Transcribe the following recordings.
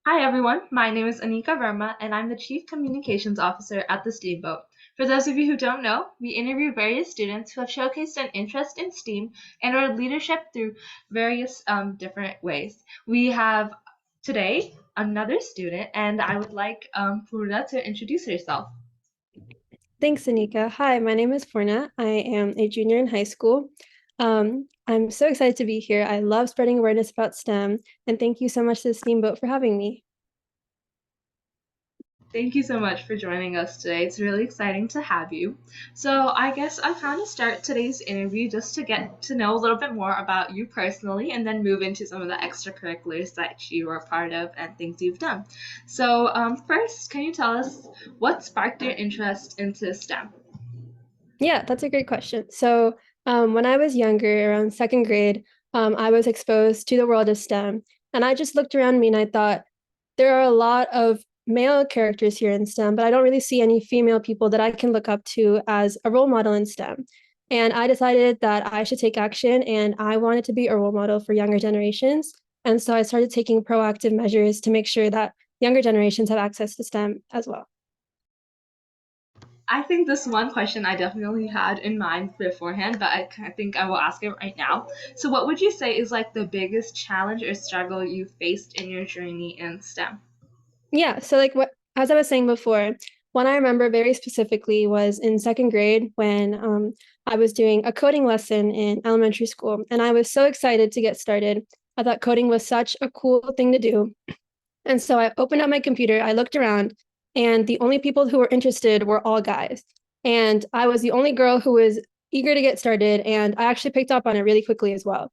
Hi everyone, my name is Anika Verma and I'm the Chief Communications Officer at the Steamboat. For those of you who don't know, we interview various students who have showcased an interest in STEAM and or leadership through various different ways. We have today another student and I would like Poorna to introduce herself. Thanks, Anika. Hi, my name is Poorna. I am a junior in high school. I'm so excited to be here. I love spreading awareness about STEM, and thank you so much to the Steamboat for having me. Thank you so much for joining us today. It's really exciting to have you. So, I guess I'll kind of start today's interview just to get to know a little bit more about you personally and then move into some of the extracurriculars that you are part of and things you've done. So, first, can you tell us what sparked your interest into STEM? Yeah, that's a great question. When I was younger, around second grade, I was exposed to the world of STEM, and I just looked around me and I thought, there are a lot of male characters here in STEM, but I don't really see any female people that I can look up to as a role model in STEM. And I decided that I should take action and I wanted to be a role model for younger generations. And so I started taking proactive measures to make sure that younger generations have access to STEM as well. I think this one question I definitely had in mind beforehand, but I think I will ask it right now. So, what would you say is like the biggest challenge or struggle you faced in your journey in STEM? Yeah, so like what as I was saying before, one I remember very specifically was in second grade when I was doing a coding lesson in elementary school, and I was so excited to get started. I thought coding was such a cool thing to do. And so I opened up my computer, I looked around, and the only people who were interested were all guys. And I was the only girl who was eager to get started, and I actually picked up on it really quickly as well.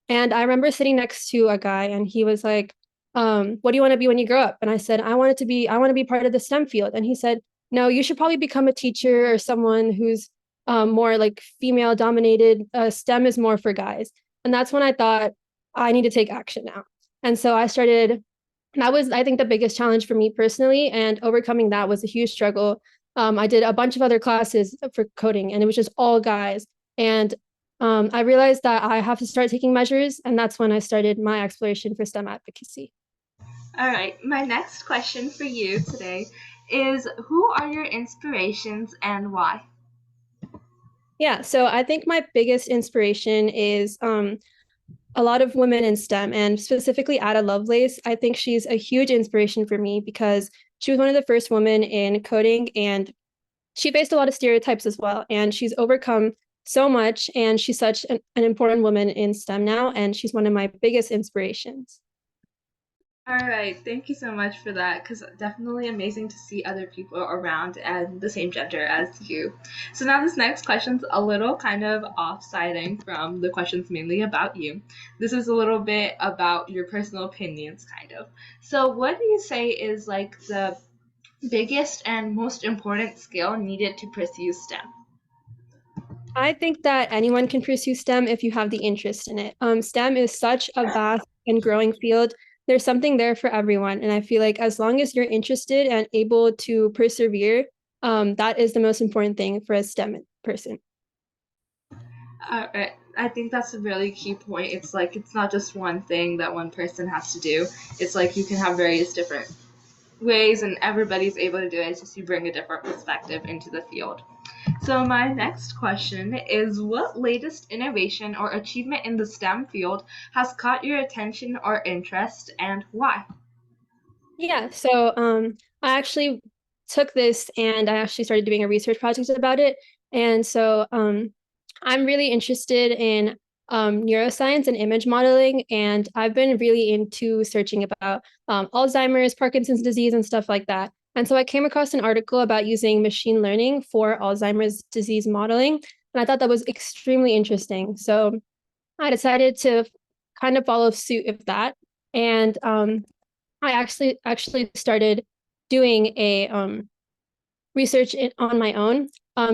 And I remember sitting next to a guy, and he was like, what do you want to be when you grow up? And I said, I want to be part of the STEM field. And he said, no, you should probably become a teacher or someone who's more like female dominated. STEM is more for guys. And that's when I thought I need to take action now. And so I started that was, I think, the biggest challenge for me personally, and overcoming that was a huge struggle. I did a bunch of other classes for coding, and it was just all guys. And I realized that I have to start taking measures, and that's when I started my exploration for STEM advocacy. All right, my next question for you today is who are your inspirations and why? Yeah, so I think my biggest inspiration is a lot of women in STEM, and specifically Ada Lovelace. I think she's a huge inspiration for me because she was one of the first women in coding, and she faced a lot of stereotypes as well. And she's overcome so much, and she's such an important woman in STEM now, and she's one of my biggest inspirations. All right, thank you so much for that because definitely amazing to see other people around and the same gender as you. So now this next question's a little kind of off-siding from the questions mainly about you. This is a little bit about your personal opinions, kind of. So what do you say is like the biggest and most important skill needed to pursue STEM? I think that anyone can pursue STEM if you have the interest in it. STEM is such a vast and growing field. There's something there for everyone. And I feel like as long as you're interested and able to persevere, that is the most important thing for a STEM person. I think that's a really key point. It's like it's not just one thing that one person has to do. It's like you can have various different ways and everybody's able to do it. It's just you bring a different perspective into the field. So my next question is what latest innovation or achievement in the STEM field has caught your attention or interest and why? Yeah, so I actually took this and I actually started doing a research project about it. And so I'm really interested in neuroscience and image modeling, and I've been really into searching about Alzheimer's, Parkinson's disease, and stuff like that. And so I came across an article about using machine learning for Alzheimer's disease modeling, and I thought that was extremely interesting. So I decided to kind of follow suit of that, and I actually started doing a research on my own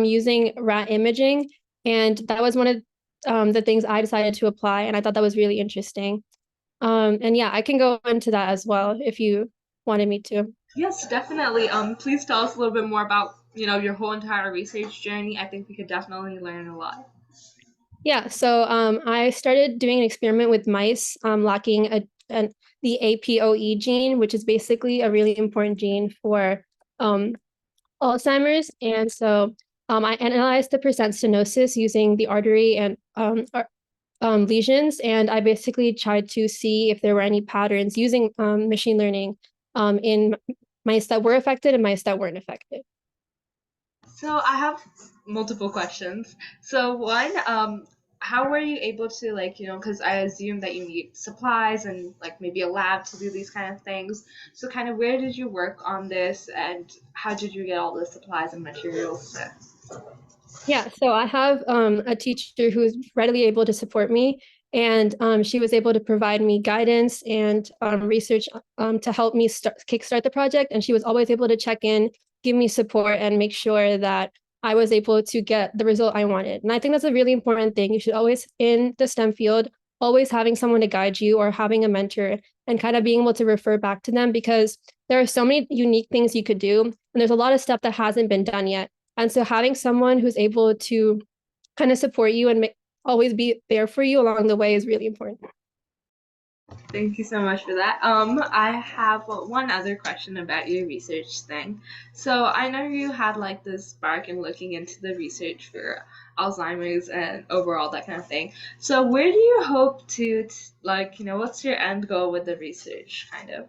using rat imaging, and that was one of the things I decided to apply, and I thought that was really interesting. And yeah, I can go into that as well if you wanted me to. Yes, definitely. Please tell us a little bit more about, your whole entire research journey. I think we could definitely learn a lot. Yeah, so I started doing an experiment with mice lacking the APOE gene, which is basically a really important gene for Alzheimer's. And so I analyzed the percent stenosis using the artery and lesions, and I basically tried to see if there were any patterns using machine learning in mice that were affected and mice that weren't affected. So I have multiple questions. So one, how were you able to like, because I assume that you need supplies and like maybe a lab to do these kind of things. So kind of where did you work on this and how did you get all the supplies and materials to? Yeah, so I have a teacher who's readily able to support me, and she was able to provide me guidance and research to help me kickstart the project. And she was always able to check in, give me support, and make sure that I was able to get the result I wanted. And I think that's a really important thing. You should always, in the STEM field, always having someone to guide you or having a mentor and kind of being able to refer back to them, because there are so many unique things you could do. And there's a lot of stuff that hasn't been done yet. And so having someone who's able to kind of support you and always be there for you along the way is really important. Thank you so much for that. I have one other question about your research thing. So I know you had like this spark in looking into the research for Alzheimer's and overall that kind of thing. So where do you hope to like, what's your end goal with the research kind of?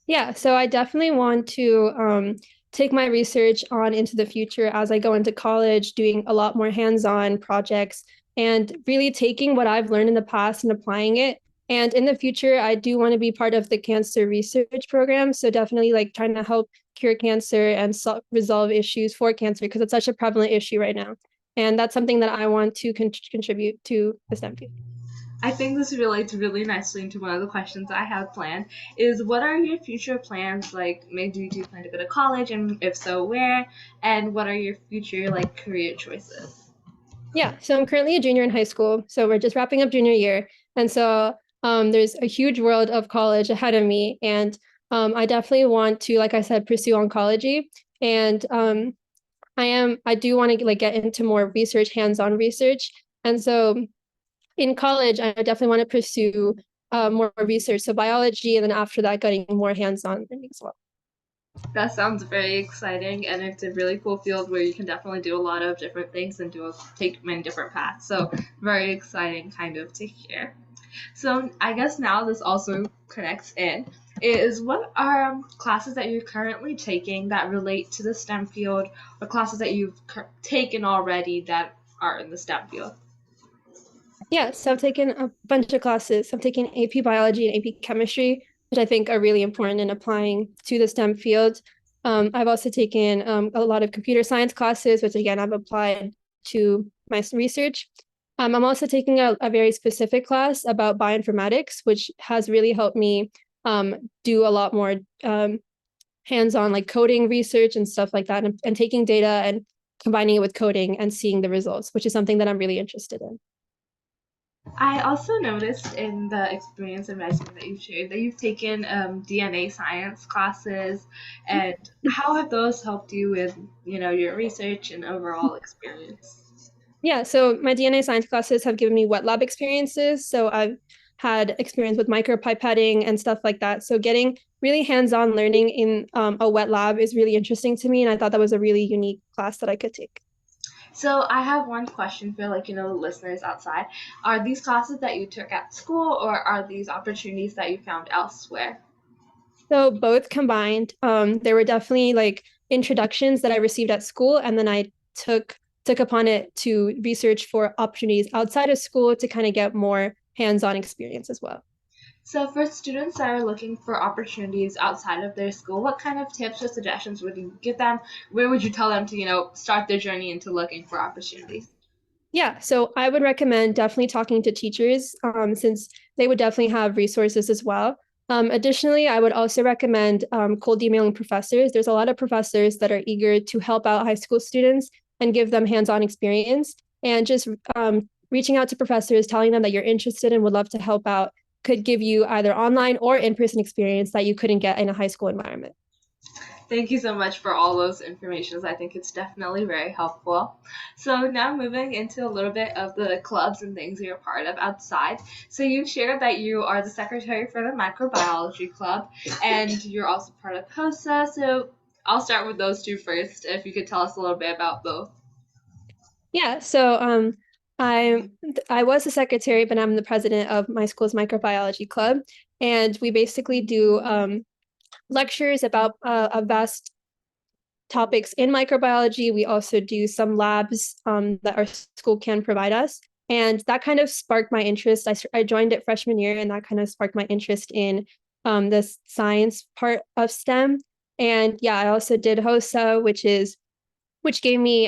Yeah, so I definitely want to take my research on into the future as I go into college, doing a lot more hands-on projects and really taking what I've learned in the past and applying it. And in the future, I do want to be part of the cancer research program. So definitely like trying to help cure cancer and resolve issues for cancer because it's such a prevalent issue right now. And that's something that I want to contribute to the STEM field. I think this relates really nicely into one of the questions I have planned is what are your future plans like maybe do you plan to go to college and if so where and what are your future like career choices? Yeah, so I'm currently a junior in high school. So we're just wrapping up junior year. And so there's a huge world of college ahead of me. And I definitely want to, like I said, pursue oncology. And I do want to like get into more research, hands-on research. And so in college, I definitely want to pursue more research. So biology, and then after that, getting more hands-on learning as well. That sounds very exciting, and it's a really cool field where you can definitely do a lot of different things and take many different paths. So very exciting, kind of to hear. So I guess now this also connects in is what are classes that you're currently taking that relate to the STEM field, or classes that you've taken already that are in the STEM field? Yeah, so I've taken a bunch of classes. I've taken AP biology and AP chemistry, which I think are really important in applying to the STEM field. I've also taken a lot of computer science classes, which again, I've applied to my research. I'm also taking a very specific class about bioinformatics, which has really helped me do a lot more hands-on like coding research and stuff like that, and taking data and combining it with coding and seeing the results, which is something that I'm really interested in. I also noticed in the experience and resume that you've shared that you've taken DNA science classes, and how have those helped you with your research and overall experience? Yeah, so my DNA science classes have given me wet lab experiences. So I've had experience with micropipetting and stuff like that. So getting really hands-on learning in a wet lab is really interesting to me, and I thought that was a really unique class that I could take. So I have one question for the listeners outside. Are these classes that you took at school or are these opportunities that you found elsewhere? So both combined, there were definitely like introductions that I received at school, and then I took upon it to research for opportunities outside of school to kind of get more hands-on experience as well. So for students that are looking for opportunities outside of their school, what kind of tips or suggestions would you give them? Where would you tell them to start their journey into looking for opportunities? Yeah, so I would recommend definitely talking to teachers since they would definitely have resources as well. Additionally, I would also recommend cold emailing professors. There's a lot of professors that are eager to help out high school students and give them hands-on experience. And just reaching out to professors, telling them that you're interested and would love to help out could give you either online or in-person experience that you couldn't get in a high school environment. Thank you so much for all those informations. I think it's definitely very helpful. So now moving into a little bit of the clubs and things you're a part of outside. So you shared that you are the secretary for the microbiology club and you're also part of HOSA. So I'll start with those two first. If you could tell us a little bit about both. Yeah, so I was the secretary, but I'm the president of my school's microbiology club, and we basically do lectures about a vast topics in microbiology. We also do some labs that our school can provide us. And that kind of sparked my interest. I joined it freshman year, and that kind of sparked my interest in the science part of STEM. And yeah, I also did HOSA, which gave me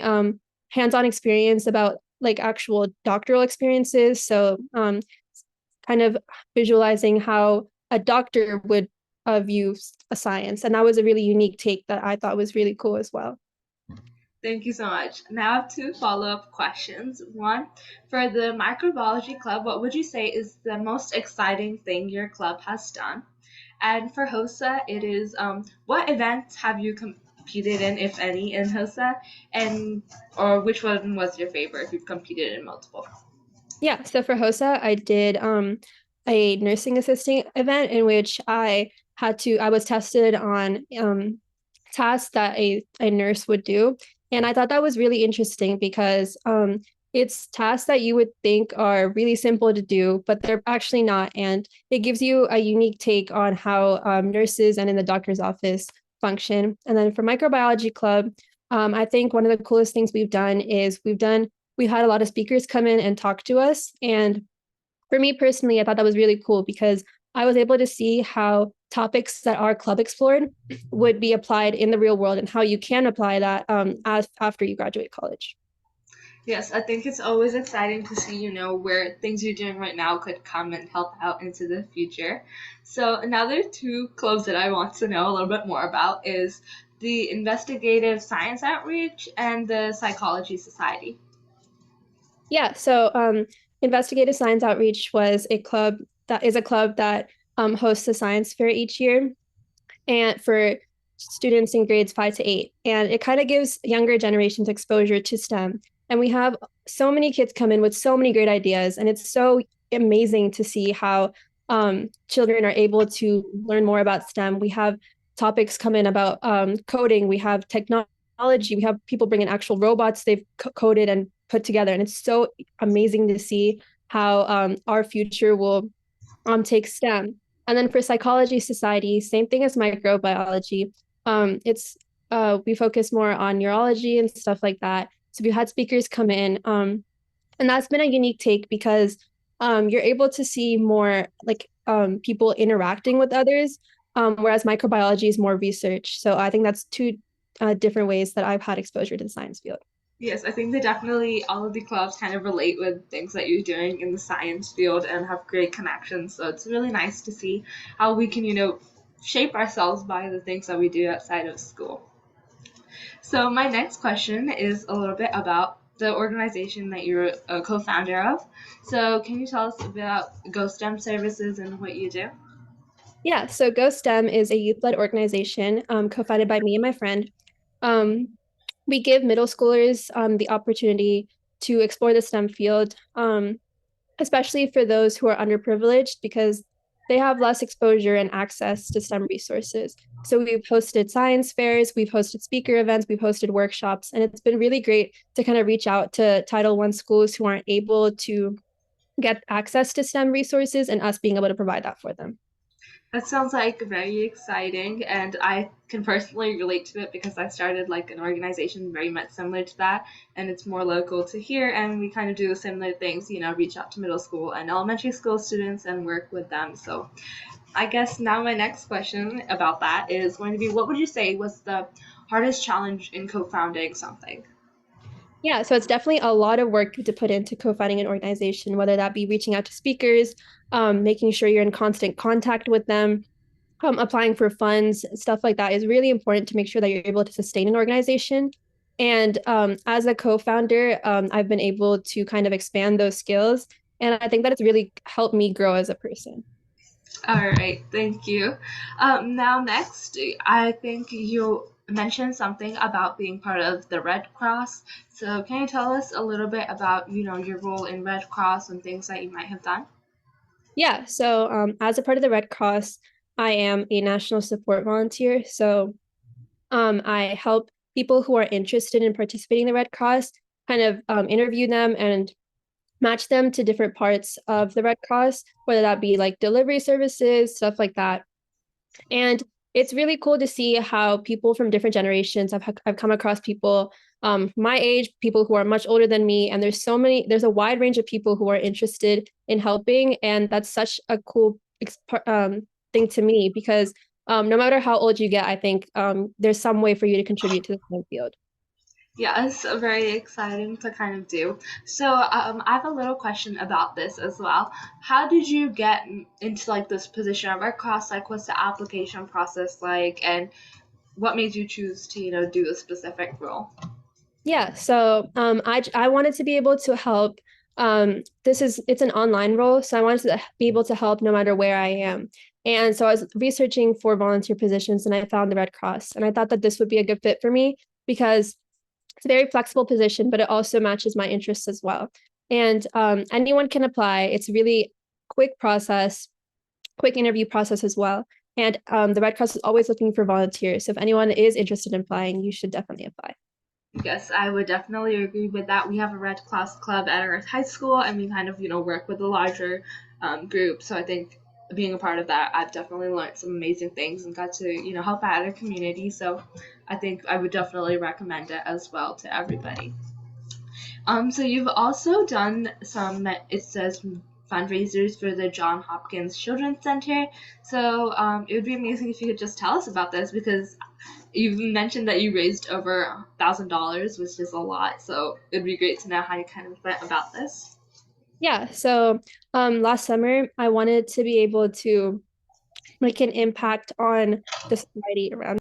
hands-on experience about like actual doctoral experiences. So kind of visualizing how a doctor would view a science. And that was a really unique take that I thought was really cool as well. Thank you so much. Now I have two follow-up questions. One, for the microbiology club, what would you say is the most exciting thing your club has done? And for HOSA, it is what events have you competed in, if any, in HOSA, and or which one was your favorite if you've competed in multiple? Yeah, so for HOSA, I did a nursing assisting event in which I was tested on tasks that a nurse would do. And I thought that was really interesting because it's tasks that you would think are really simple to do, but they're actually not. And it gives you a unique take on how nurses and in the doctor's office function. And then for microbiology club, I think one of the coolest things we've done is we've had a lot of speakers come in and talk to us. And for me personally, I thought that was really cool because I was able to see how topics that our club explored would be applied in the real world and how you can apply that after you graduate college. Yes, I think it's always exciting to see, where things you're doing right now could come and help out into the future. So another two clubs that I want to know a little bit more about is the Investigative Science Outreach and the Psychology Society. Yeah, so Investigative Science Outreach was a club that hosts a science fair each year, and for students in grades 5 to 8. And it kind of gives younger generations exposure to STEM. And we have so many kids come in with so many great ideas. And it's so amazing to see how children are able to learn more about STEM. We have topics come in about coding, we have technology, we have people bring in actual robots they've coded and put together. And it's so amazing to see how our future will take STEM. And then for psychology society, same thing as microbiology. It's we focus more on neurology and stuff like that. So we've had speakers come in, and that's been a unique take because you're able to see more like people interacting with others, whereas microbiology is more research. So I think that's two different ways that I've had exposure to the science field. Yes, I think they definitely, all of the clubs kind of relate with things that you're doing in the science field and have great connections. So it's really nice to see how we can, shape ourselves by the things that we do outside of school. So my next question is a little bit about the organization that you're a co-founder of. So can you tell us about GoSTEM services and what you do? Yeah, so GoSTEM is a youth-led organization co-founded by me and my friend. Um, we give middle schoolers the opportunity to explore the STEM field, especially for those who are underprivileged because they have less exposure and access to STEM resources. So we've hosted science fairs, we've hosted speaker events, we've hosted workshops, and it's been really great to kind of reach out to Title I schools who aren't able to get access to STEM resources and us being able to provide that for them. That sounds like very exciting, and I can personally relate to it because I started like an organization very much similar to that, and it's more local to here, and we kind of do similar things, reach out to middle school and elementary school students and work with them. So I guess now my next question about that is going to be what would you say was the hardest challenge in co-founding something? Yeah, so it's definitely a lot of work to put into co-founding an organization, whether that be reaching out to speakers, making sure you're in constant contact with them, applying for funds, stuff like that is really important to make sure that you're able to sustain an organization. And as a co-founder, I've been able to kind of expand those skills. And I think that it's really helped me grow as a person. All right, thank you. Now, next, I think you mentioned something about being part of the Red Cross. So, can you tell us a little bit about, your role in Red Cross and things that you might have done? Yeah, so as a part of the Red Cross, I am a national support volunteer. So I help people who are interested in participating in the Red Cross kind of interview them and match them to different parts of the Red Cross, whether that be like delivery services, stuff like that. And it's really cool to see how people from different generations, I've come across people my age, people who are much older than me, and there's a wide range of people who are interested in helping, and that's such a cool thing to me because no matter how old you get, I think there's some way for you to contribute to the playing field. Yeah, it's very exciting to kind of do. So, I have a little question about this as well. How did you get into like this position of Red Cross? Like, what's the application process like, and what made you choose to, do a specific role? Yeah, so I wanted to be able to help. It's an online role, so I wanted to be able to help no matter where I am. And so I was researching for volunteer positions, and I found the Red Cross, and I thought that this would be a good fit for me because it's a very flexible position, but it also matches my interests as well. And anyone can apply. It's a really quick process, quick interview process as well. And the Red Cross is always looking for volunteers. So if anyone is interested in applying, you should definitely apply. Yes, I would definitely agree with that. We have a Red Cross club at our high school, and we kind of, work with a larger group. So I think being a part of that, I've definitely learned some amazing things and got to, help out our community. So I think I would definitely recommend it as well to everybody. So you've also done some, it says fundraisers for the John Hopkins Children's Center. So it would be amazing if you could just tell us about this because you mentioned that you raised over $1,000, which is a lot. So it'd be great to know how you kind of went about this. Yeah, so last summer I wanted to be able to make an impact on the society around.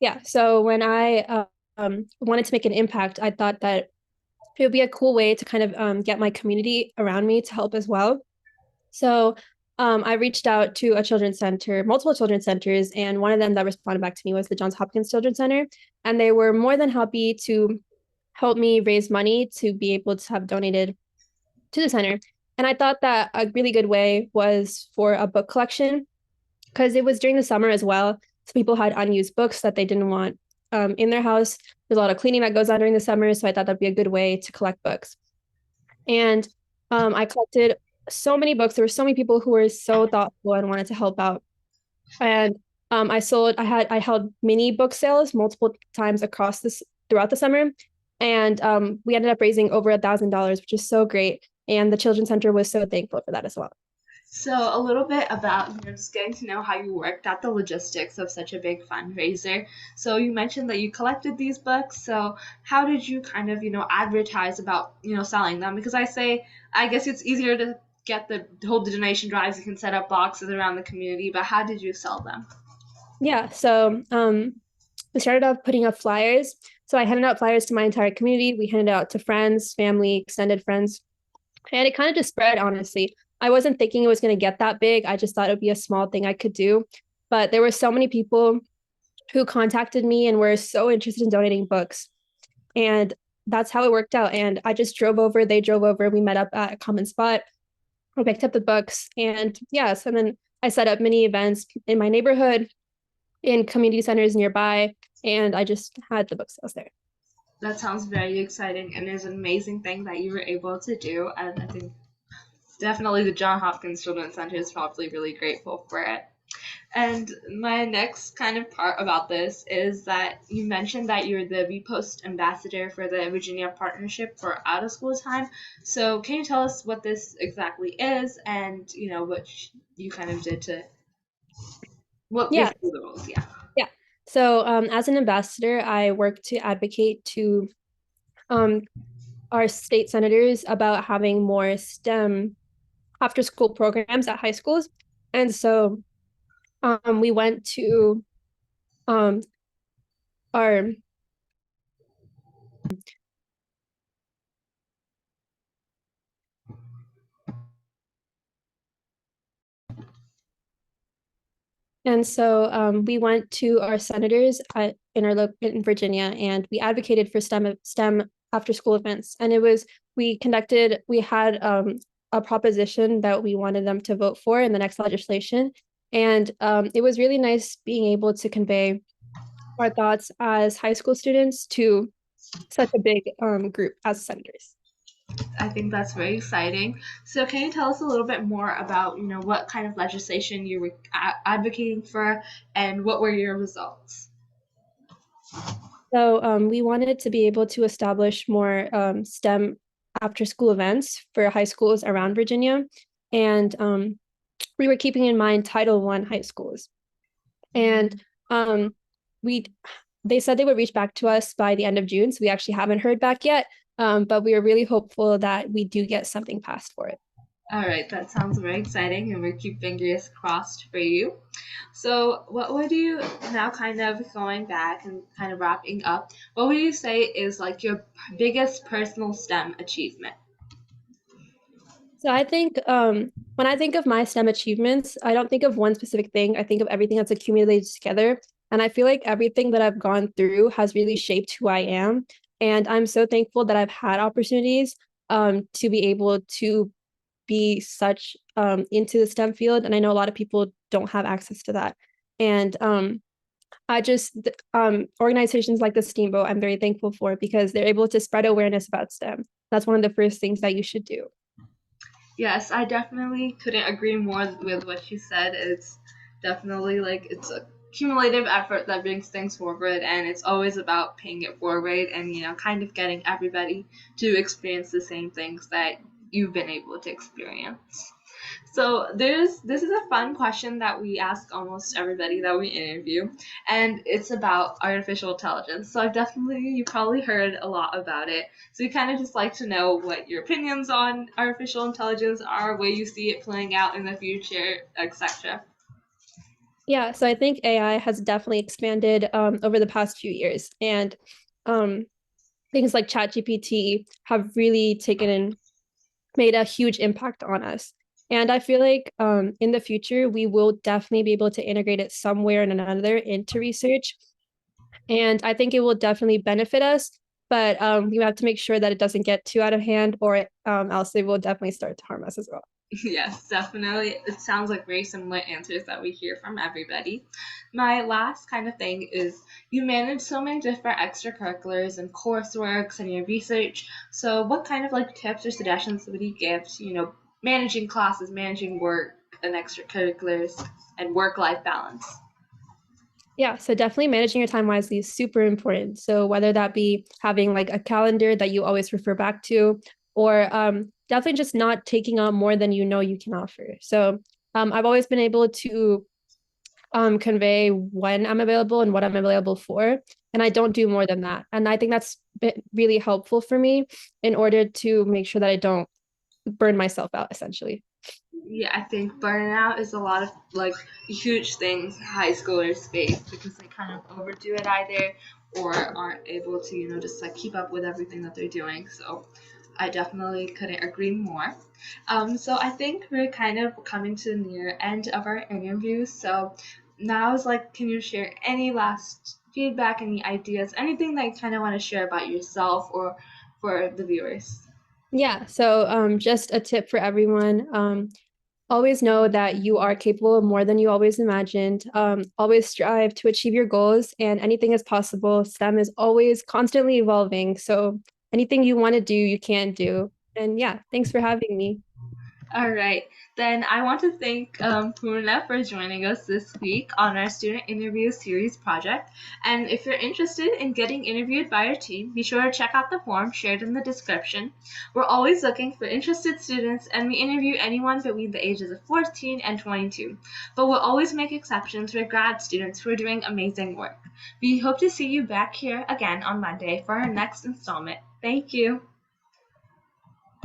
Yeah, so when I wanted to make an impact, I thought that it would be a cool way to kind of get my community around me to help as well. So I reached out to a children's center, multiple children's centers, and one of them that responded back to me was the Johns Hopkins Children's Center, and they were more than happy to help me raise money to be able to have donated to the center. And I thought that a really good way was for a book collection because it was during the summer as well. So people had unused books that they didn't want in their house. There's a lot of cleaning that goes on during the summer. So I thought that'd be a good way to collect books. And I collected so many books. There were so many people who were so thoughtful and wanted to help out. And I held mini book sales multiple times across this throughout the summer. And we ended up raising over $1,000, which is so great. And the Children's Center was so thankful for that as well. So a little bit about just getting to know how you worked at the logistics of such a big fundraiser. So you mentioned that you collected these books. So how did you kind of advertise about selling them? Because I guess it's easier to get the hold the donation drives. You can set up boxes around the community, but how did you sell them? Yeah, so we started off putting up flyers. So I handed out flyers to my entire community. We handed out to friends, family, extended friends, and it kind of just spread, honestly. I wasn't thinking it was going to get that big. I just thought it would be a small thing I could do. But there were so many people who contacted me and were so interested in donating books. And that's how it worked out. And I just drove over, they drove over, we met up at a common spot. I picked up the books and yes, and then I set up mini events in my neighborhood, in community centers nearby, and I just had the book sales there. That sounds very exciting and is an amazing thing that you were able to do. And I think definitely the John Hopkins Children's Center is probably really grateful for it. And my next kind of part about this is that you mentioned that you're the Repost ambassador for the Virginia Partnership for Out of School Time. So can you tell us what this exactly is and what you kind of did to what Yeah, basically the rules? Yeah. yeah. So as an ambassador, I work to advocate to um, our state senators about having more STEM after school programs at high schools. And so we went to um, our And so we went to our senators in Virginia, and we advocated for STEM after school events. And we had a proposition that we wanted them to vote for in the next legislation. And it was really nice being able to convey our thoughts as high school students to such a big group as senators. I think that's very exciting. So, can you tell us a little bit more about, what kind of legislation you were advocating for, and what were your results? So we wanted to be able to establish more STEM after school events for high schools around Virginia. And we were keeping in mind Title I high schools. And we they said they would reach back to us by the end of June. So we actually haven't heard back yet. But we are really hopeful that we do get something passed for it. All right, that sounds very exciting, and we keep fingers crossed for you. So, what would you now, kind of going back and kind of wrapping up, what would you say is like your biggest personal STEM achievement? So I think when I think of my STEM achievements, I don't think of one specific thing. I think of everything that's accumulated together. And I feel like everything that I've gone through has really shaped who I am. And I'm so thankful that I've had opportunities to be able to be such into the STEM field. And I know a lot of people don't have access to that. And I just organizations like the Steamboat, I'm very thankful for because they're able to spread awareness about STEM. That's one of the first things that you should do. Yes, I definitely couldn't agree more with what you said. It's definitely like it's a cumulative effort that brings things forward, and it's always about paying it forward and, kind of getting everybody to experience the same things that you've been able to experience. So this is a fun question that we ask almost everybody that we interview, and it's about artificial intelligence. So you probably heard a lot about it. So we kind of just like to know what your opinions on artificial intelligence are, where you see it playing out in the future, etc. Yeah, so I think AI has definitely expanded over the past few years, and um, things like ChatGPT have really taken and made a huge impact on us. And I feel like in the future, we will definitely be able to integrate it somewhere and another into research. And I think it will definitely benefit us, but we have to make sure that it doesn't get too out of hand, or else it will definitely start to harm us as well. Yes, definitely. It sounds like very similar answers that we hear from everybody. My last kind of thing is you manage so many different extracurriculars and courseworks and your research. So, what kind of like tips or suggestions would you give to, managing classes, managing work and extracurriculars and work-life balance? Yeah, so definitely managing your time wisely is super important. So whether that be having like a calendar that you always refer back to, or definitely just not taking on more than you know you can offer. So I've always been able to convey when I'm available and what I'm available for, and I don't do more than that. And I think that's been really helpful for me in order to make sure that I don't burn myself out, essentially. Yeah, I think burnout is a lot of like huge things high schoolers face because they kind of overdo it either or aren't able to, just like keep up with everything that they're doing. So I definitely couldn't agree more. So I think we're kind of coming to the near end of our interview. So now is like, can you share any last feedback, any ideas, anything that you kind of want to share about yourself or for the viewers? Yeah, so just a tip for everyone. Always know that you are capable of more than you always imagined. Always strive to achieve your goals, and anything is possible. STEM is always constantly evolving. So anything you want to do, you can do. And yeah, thanks for having me. All right, then I want to thank Poorna for joining us this week on our student interview series project. And if you're interested in getting interviewed by our team, be sure to check out the form shared in the description. We're always looking for interested students, and we interview anyone between the ages of 14 and 22. But we'll always make exceptions for grad students who are doing amazing work. We hope to see you back here again on Monday for our next installment. Thank you.